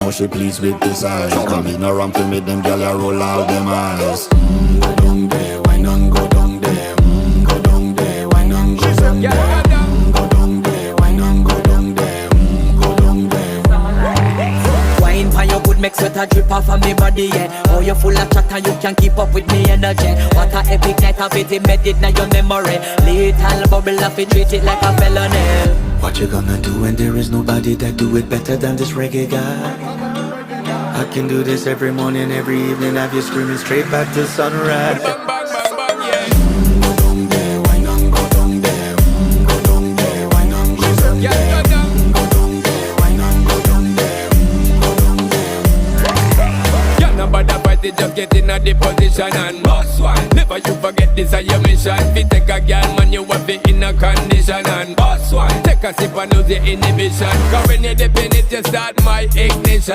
How she pleased with this eyes. Come in around to make them gyal a roll out them eyes. Go down there, why not go down there? Go down there, why not go down there? Go down there, why not go down there? Go down there. Wine for your good, make sweat a drip off of me body, yeah. Oh, you full of chatter, you can't keep up with me energy. What a epic night of it, embedded in your memory. Little bubble of it, treat it like a felony. What you gonna do when there is nobody that do it better than this reggae guy? I can do this every morning, every evening, have you screaming straight back to sunrise. Go down there, why not go down there? Go down there, why not go down there? Go down there, why not go down there? Go down there. Can't nobody fight it, just get in a the position and boss one. Never you forget this is your mission. Fi take a girl, man, you have it in a condition and boss one. Take a sip and lose your inhibition. Cause when you dip in it, you start my ignition.